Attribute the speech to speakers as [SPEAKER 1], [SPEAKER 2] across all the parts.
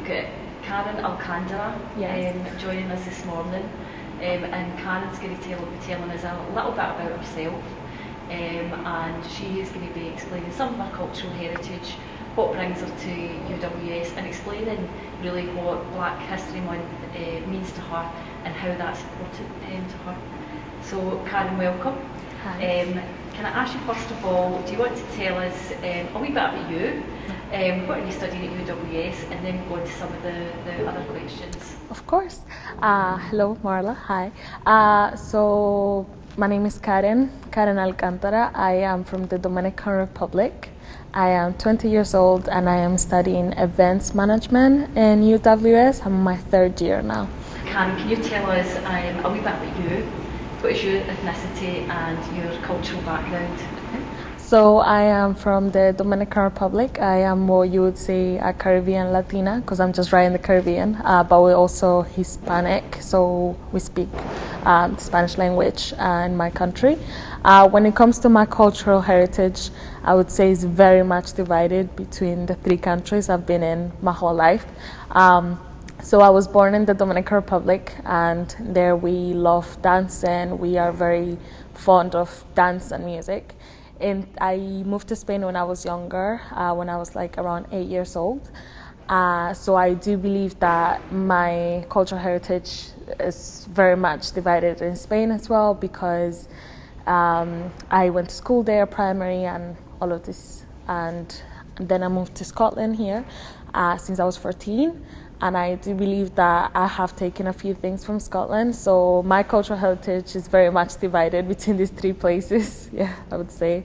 [SPEAKER 1] we've got Karen Alcantara joining us this morning, and Karen's going to be telling us a little bit about herself, and she is going to be explaining some of her cultural heritage, what brings her to UWS, and explaining really what Black History Month means to her and how that's important to her. So Karen, welcome.
[SPEAKER 2] Hi.
[SPEAKER 1] Can I ask you first of all, do you want to tell us a wee bit about you? What are you studying at UWS, and then we'll go on to some of the other questions.
[SPEAKER 2] Of course. Hello, Marla. Hi. So my name is Karen Alcantara. I am from the Dominican Republic. I am 20 years old and I am studying events management in UWS. I'm in my third year now.
[SPEAKER 1] Karen, can you tell us a wee bit about you? What is your ethnicity and your cultural background?
[SPEAKER 2] So I am from the Dominican Republic. I am what you would say a Caribbean Latina because I'm just right in the Caribbean, but we're also Hispanic, so we speak the Spanish language in my country. When it comes to my cultural heritage, I would say it's very much divided between the three countries I've been in my whole life. So I was born in the Dominican Republic, and there we love dancing. We are very fond of dance and music. And I moved to Spain when I was younger, when I was like around 8 years old. So I do believe that my cultural heritage is very much divided in Spain as well, because I went to school there, primary and all of this. And then I moved to Scotland here since I was 14. And I do believe that I have taken a few things from Scotland. So my cultural heritage is very much divided between these three places, yeah, I would say.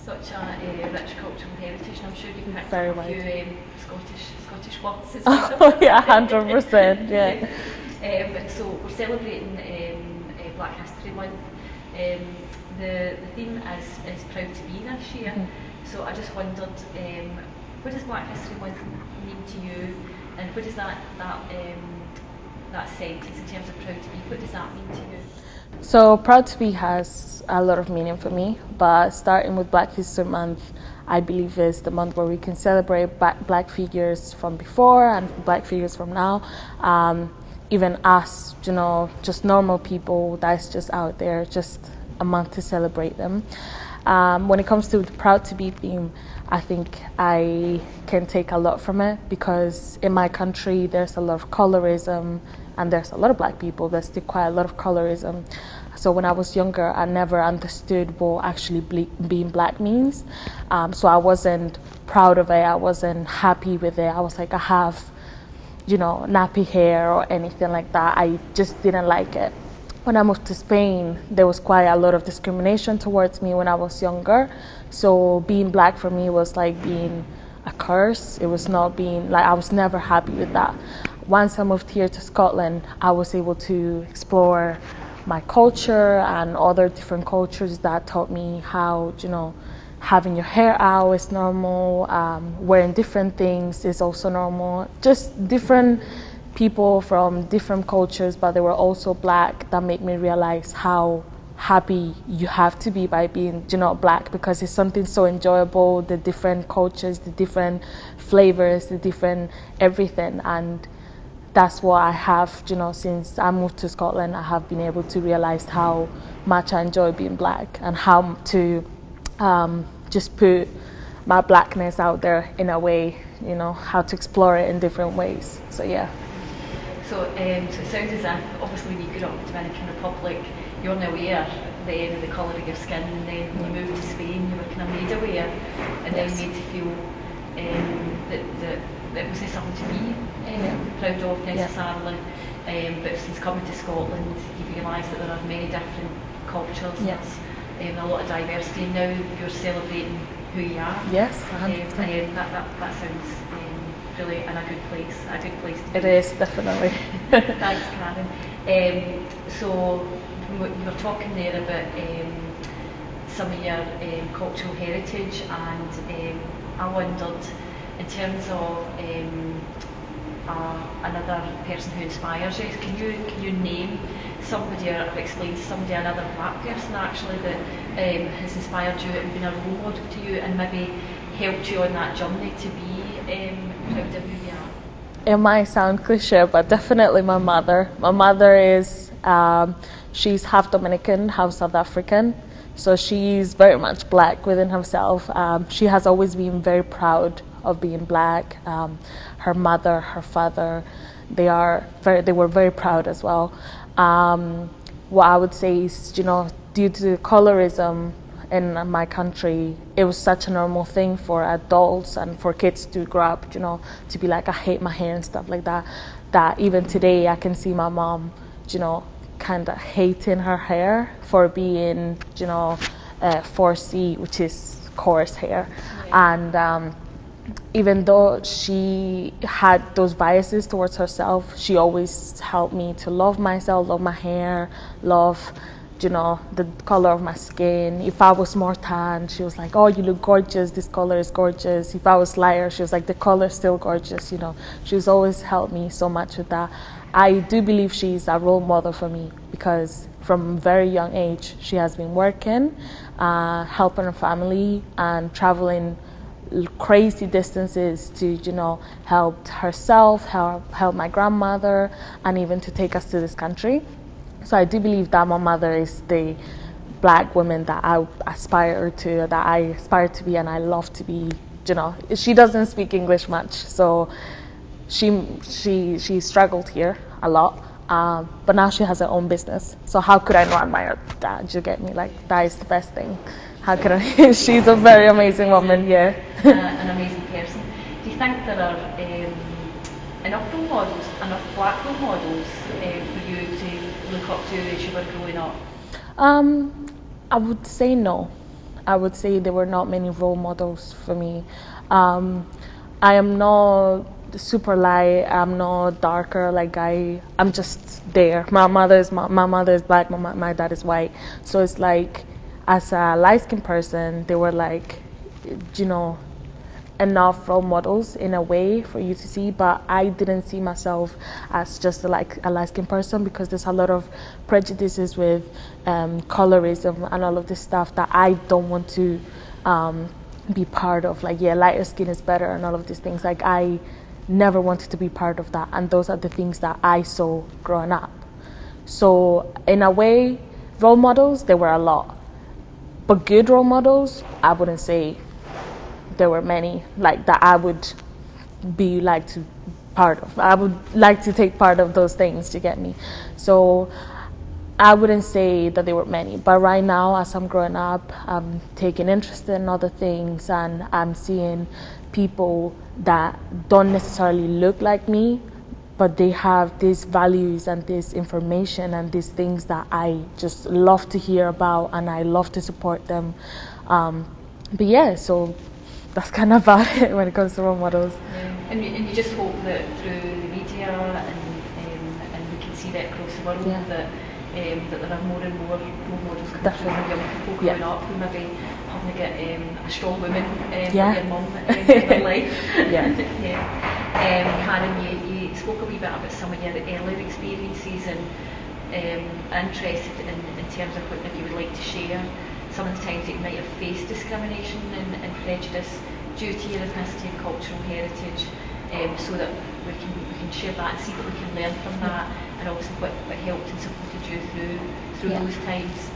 [SPEAKER 1] Such a rich cultural heritage, and I'm sure you can pick
[SPEAKER 2] Very
[SPEAKER 1] up a
[SPEAKER 2] wide.
[SPEAKER 1] few Scottish words as well.
[SPEAKER 2] Oh yeah, 100%, yeah.
[SPEAKER 1] So we're celebrating Black History Month. The theme is Proud to Be this year.
[SPEAKER 2] Mm-hmm.
[SPEAKER 1] So I just wondered, what does Black History Month mean to you? And what does that sentence in terms of proud to be, what does that mean to you?
[SPEAKER 2] So proud to be has a lot of meaning for me, but starting with Black History Month, I believe is the month where we can celebrate black figures from before and black figures from now. Even us, just normal people that's just out there, just a month to celebrate them. When it comes to the proud to be theme, I think I can take a lot from it, because in my country there's a lot of colorism and there's a lot of black people. There's still quite a lot of colorism. So when I was younger, I never understood what actually being black means. So I wasn't proud of it. I wasn't happy with it. I was like, I have, nappy hair or anything like that. I just didn't like it. When I moved to Spain, there was quite a lot of discrimination towards me when I was younger. So being black for me was like being a curse. It was not being, I was never happy with that. Once I moved here to Scotland, I was able to explore my culture and other different cultures that taught me how, having your hair out is normal, wearing different things is also normal. Just different people from different cultures, but they were also black, that made me realize how happy you have to be by being black, because it's something so enjoyable, the different cultures, the different flavors, the different everything. And that's what I have, since I moved to Scotland, I have been able to realize how much I enjoy being black and how to just put my blackness out there in a way, how to explore it in different ways. So yeah.
[SPEAKER 1] So it sounds as if, obviously, when you grew up in the Dominican Republic, you're now aware then of the colour of your skin, and then when you moved to Spain, you were kind of made aware, and then made to feel that it wasn't something to be proud of necessarily. But since coming to Scotland, you realise that there are many different cultures, there's a lot of diversity, and now you're celebrating who you are.
[SPEAKER 2] Yes,
[SPEAKER 1] that sounds really in a good place to be.
[SPEAKER 2] It is, definitely.
[SPEAKER 1] Thanks, Karen. So you were talking there about some of your cultural heritage, and I wondered, in terms of another person who inspires you, can you name somebody or explain to somebody, another black person actually, that has inspired you and been a role model to you, and maybe helped you on that journey to be proud of who you are?
[SPEAKER 2] It might sound cliche, but definitely my mother. My mother is, she's half Dominican, half South African. So she's very much black within herself. She has always been very proud of being black. Her mother, her father, they were very proud as well. What I would say is, due to colorism in my country, it was such a normal thing for adults and for kids to grow up, to be like, I hate my hair and stuff like that. That even today I can see my mom, kind of hating her hair for being, 4C, which is coarse hair. And even though she had those biases towards herself, she always helped me to love myself, love my hair, love the color of my skin. If I was more tan, she was like, oh, you look gorgeous, this color is gorgeous. If I was lighter, she was like, the color is still gorgeous. She's always helped me so much with that. I do believe she's a role model for me because from a very young age she has been working, helping her family and traveling crazy distances to help herself, help my grandmother, and even to take us to this country. So I do believe that my mother is the black woman that I aspire to be, and I love to be. She doesn't speak English much, so she struggled here a lot. But now she has her own business. So how could I not admire that? Do you get me? Like, that is the best thing. How could I? She's a very amazing woman. Yeah.
[SPEAKER 1] An amazing person. Do you think there are enough role models, enough black role models for you to look up to as you were growing up?
[SPEAKER 2] I would say no. I would say there were not many role models for me. I am not super light. I'm not darker. Like I'm just there. My mother is black. My dad is white. So it's like, as a light-skinned person, they were like, enough role models in a way for you to see, but I didn't see myself as just a light-skinned person because there's a lot of prejudices with colorism and all of this stuff that I don't want to be part of. Like, lighter skin is better and all of these things. Like, I never wanted to be part of that, and those are the things that I saw growing up. So in a way, role models, there were a lot, but good role models, I wouldn't say there were many like that I would be like to part of. I would like to take part of those things, to get me. So I wouldn't say that there were many, but right now as I'm growing up, I'm taking interest in other things, and I'm seeing people that don't necessarily look like me, but they have these values and this information and these things that I just love to hear about, and I love to support them. But so that's kind of about it when it comes to role models.
[SPEAKER 1] Yeah. And you just hope that through the media and we can see that across the world, that there are more and more role models coming from young people growing up who maybe haven't got a strong woman like your mum in their life. Karen, you spoke a wee bit about some of your earlier experiences, and interested in terms of what you would like to share. Some of the times that you might have faced discrimination and prejudice due to your ethnicity and cultural heritage, so that we can share that and see what we can learn from that, and also what helped and supported you through those times.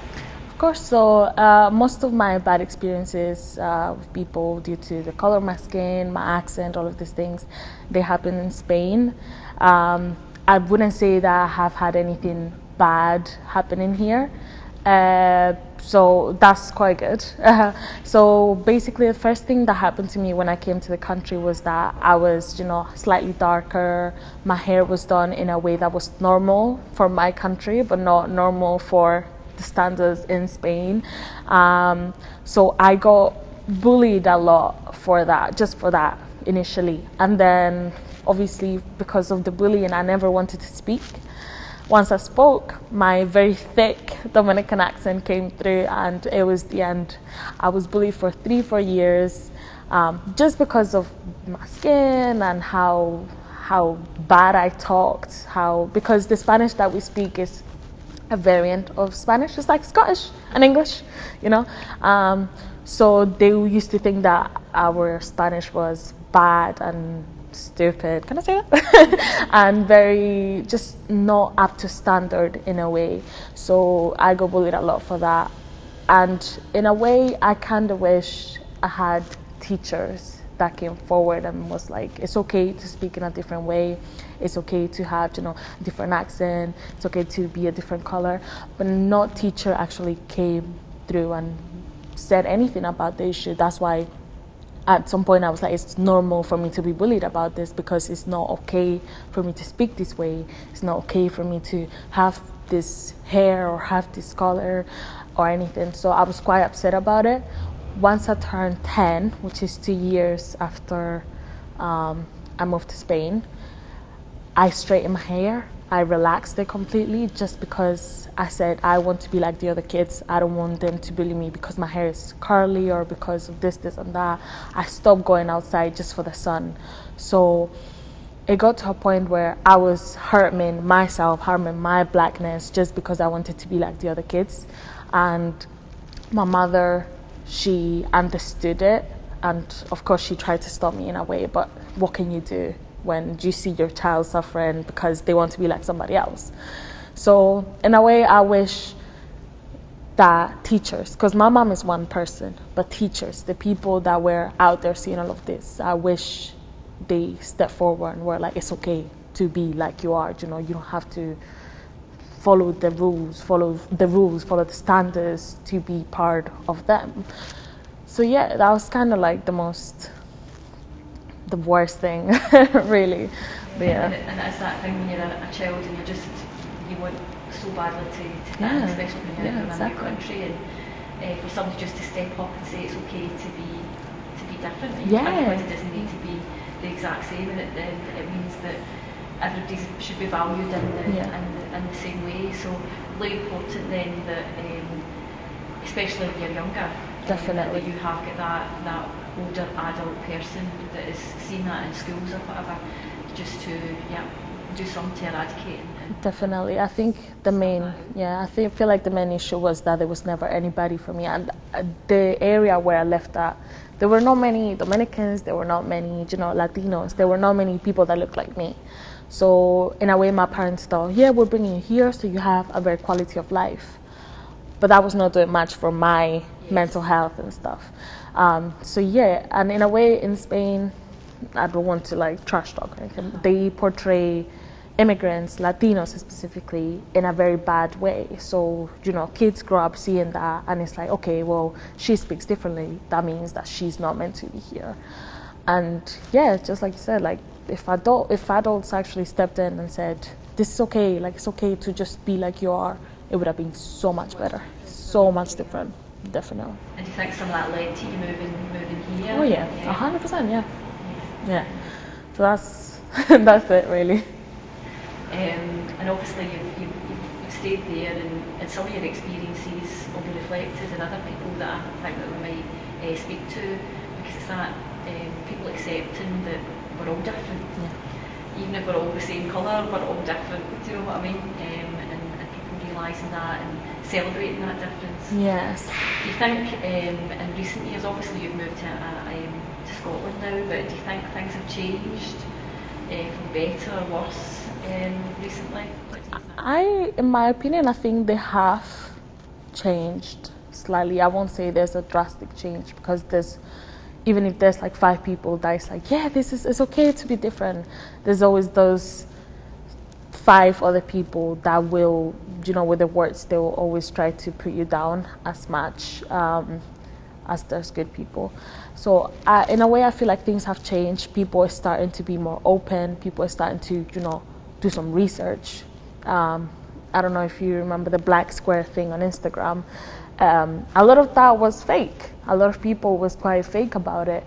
[SPEAKER 2] Of course. So most of my bad experiences with people, due to the color of my skin, my accent, all of these things, they happen in Spain. I wouldn't say that I have had anything bad happening here. So that's quite good. So basically, the first thing that happened to me when I came to the country was that I was, slightly darker. My hair was done in a way that was normal for my country, but not normal for the standards in Spain. So I got bullied a lot for that, just for that initially. And then, obviously, because of the bullying, I never wanted to speak. Once I spoke, my very thick Dominican accent came through, and it was the end. I was bullied for 3-4 years, just because of my skin and how bad I talked. Because the Spanish that we speak is a variant of Spanish. It's like Scottish and English, So they used to think that our Spanish was bad and stupid, can I say that? And very just not up to standard in a way. So I got bullied a lot for that. And in a way, I kind of wish I had teachers that came forward and was like, it's okay to speak in a different way. It's okay to have, a different accent. It's okay to be a different color. But no teacher actually came through and said anything about the issue. That's why at some point I was like, it's normal for me to be bullied about this, because it's not okay for me to speak this way. It's not okay for me to have this hair or have this color or anything. So I was quite upset about it. Once I turned 10, which is 2 years after I moved to Spain, I straightened my hair. I relaxed it completely, just because I said I want to be like the other kids. I don't want them to bully me because my hair is curly or because of this and that. I stopped going outside just for the sun. So it got to a point where I was harming myself, harming my blackness, just because I wanted to be like the other kids. And my mother, she understood it, and of course she tried to stop me in a way, but what can you do when you see your child suffering because they want to be like somebody else? So in a way, I wish that teachers, because my mom is one person, but teachers, the people that were out there seeing all of this, I wish they stepped forward and were like, it's okay to be like you are. You don't have to follow the rules, follow the standards to be part of them. So yeah, that was kind of like the worst thing, really. But yeah.
[SPEAKER 1] And it's that thing when you're a child and you want so badly to fit in, especially when you're in a new country, and for somebody just to step up and say it's okay to be different. Everybody doesn't need to be the exact same, and it means that everybody should be valued in the same way. So really important then that, especially when you're younger,
[SPEAKER 2] definitely,
[SPEAKER 1] that you have got that older adult person that is seeing that in schools or whatever, just to do something to eradicate.
[SPEAKER 2] Definitely, I think I feel like the main issue was that there was never anybody for me, and the area where I left at, there were not many Dominicans, there were not many Latinos, there were not many people that looked like me. So in a way, my parents thought, we're bringing you here so you have a better quality of life. But that was not doing much for my mental health and stuff. And in a way, in Spain, I don't want to trash talk or anything. They portray immigrants, Latinos specifically, in a very bad way. So, kids grow up seeing that, and it's like, okay, well, she speaks differently. That means that she's not meant to be here. And just like you said, if adults actually stepped in and said, this is okay, it's okay to just be like you are, it would have been so much better, so much different, definitely.
[SPEAKER 1] And do you think some of that led to you moving here?
[SPEAKER 2] Oh yeah, 100%, yeah. So that's it really.
[SPEAKER 1] And obviously you've stayed there, and some of your experiences will be reflected in other people that I think that we might speak to, because it's that people accepting that we're all different. Even if we're all the same colour, we're all different. Do you know what I mean? And people realising that and celebrating that difference.
[SPEAKER 2] Yes.
[SPEAKER 1] Do you think in recent years, obviously you've moved to Scotland now, but do you think things have changed for better or worse recently?
[SPEAKER 2] In my opinion, I think they have changed slightly. I won't say there's a drastic change, because even if there's 5 people that is it's okay to be different, there's always those 5 other people that will, with the words, they will always try to put you down as much as there's good people. So in a way, I feel like things have changed. People are starting to be more open. People are starting to, do some research. I don't know if you remember the black square thing on Instagram. A lot of that was fake. A lot of people was quite fake about it.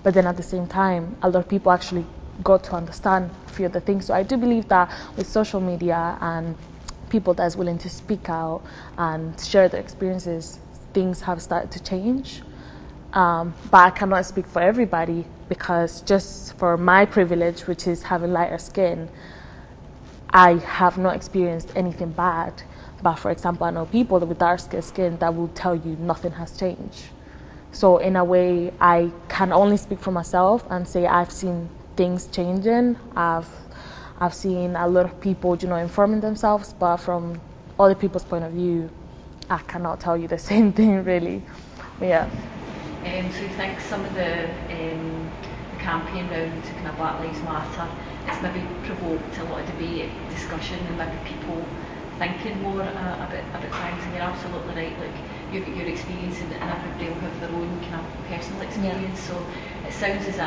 [SPEAKER 2] But then at the same time, a lot of people actually got to understand a few of the things. So I do believe that with social media and people that's willing to speak out and share their experiences, things have started to change. But I cannot speak for everybody, because just for my privilege, which is having lighter skin, I have not experienced anything bad. But for example, I know people with darker skin that will tell you nothing has changed. So in a way, I can only speak for myself and say I've seen things changing. I've seen a lot of people, informing themselves, but from other people's point of view, I cannot tell you the same thing really. But yeah.
[SPEAKER 1] So you think some of the campaign round to kind of Black Lives Matter, it's maybe provoked a lot of debate, discussion, and maybe people thinking more about things, and you're absolutely right, like your experience and everybody will have their own kind of personal experience, so it sounds as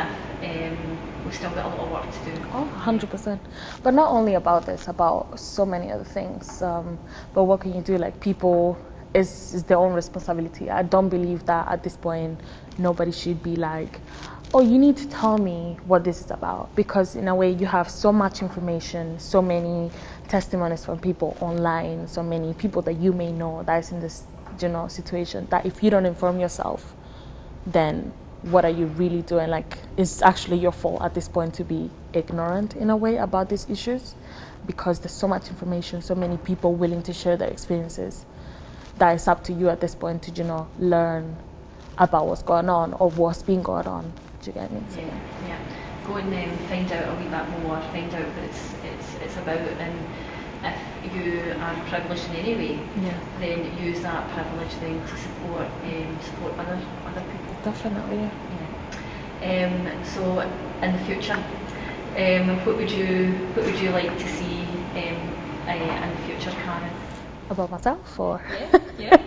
[SPEAKER 1] if we've still got a lot of work to do.
[SPEAKER 2] Oh, 100%. But not only about this, about so many other things. But what can you do? Like, people is their own responsibility. I don't believe that at this point nobody should be like, oh, you need to tell me what this is about, because in a way you have so much information, so many testimonies from people online, so many people that you may know that is in this situation, that if you don't inform yourself, then what are you really doing? Like, it's actually your fault at this point to be ignorant in a way about these issues, because there's so much information, so many people willing to share their experiences, that it's up to you at this point to learn about what's going on or what's been going on. Do you get me?
[SPEAKER 1] So, yeah. Go and find out a wee bit more, find out what it's about, and if you are privileged in any way, then use that privilege then to support other people.
[SPEAKER 2] Definitely.
[SPEAKER 1] Yeah. So in the future, what would you like to see in the future, Karen?
[SPEAKER 2] About myself, or
[SPEAKER 1] yeah.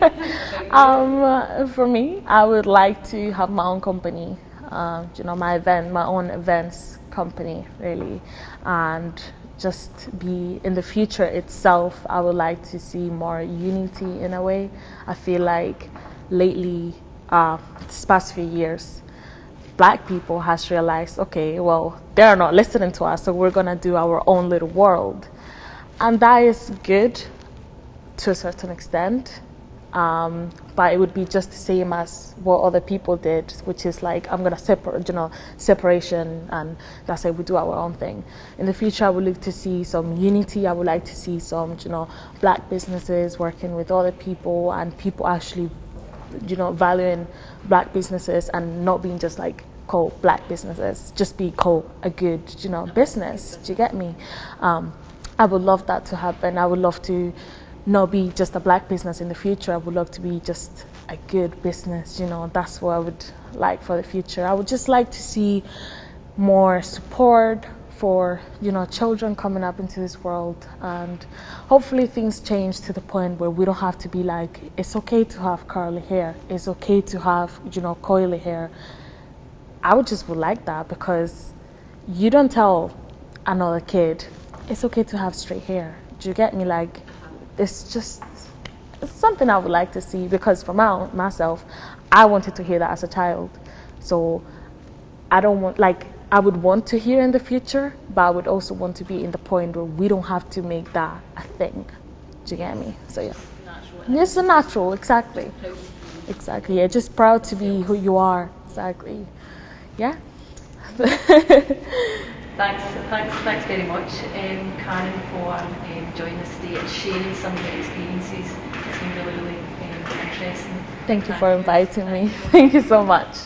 [SPEAKER 2] For me, I would like to have my own company, my own events company, really, and just be in the future itself. I would like to see more unity in a way. I feel like lately, this past few years, Black people has realized, okay, well, they're not listening to us, so we're gonna do our own little world, and that is good to a certain extent, but it would be just the same as what other people did, which is like, I'm gonna separation, and that's it, we do our own thing. In the future, I would like to see some unity. I would like to see some Black businesses working with other people, and people actually valuing Black businesses and not being just like called Black businesses, just be called a good business. Do you get me? I would love that to happen. I would love to not be just a Black business in the future. I would love to be just a good business. That's what I would like for the future. I would just like to see more support for children coming up into this world, and hopefully things change to the point where we don't have to be like, it's okay to have curly hair, it's okay to have coily hair. I would like that, because you don't tell another kid it's okay to have straight hair. Do you get me? Like, it's something I would like to see, because for myself, I wanted to hear that as a child. So I don't want, I would want to hear in the future, but I would also want to be in the point where we don't have to make that a thing. Do you get me? So yeah. It's a natural, exactly. Exactly, yeah, just proud to be who you are. Exactly. Yeah.
[SPEAKER 1] Thanks very much, Karen, for joining us today and sharing some of your experiences. It's been really interesting.
[SPEAKER 2] Thank you for inviting me. Thank you so much.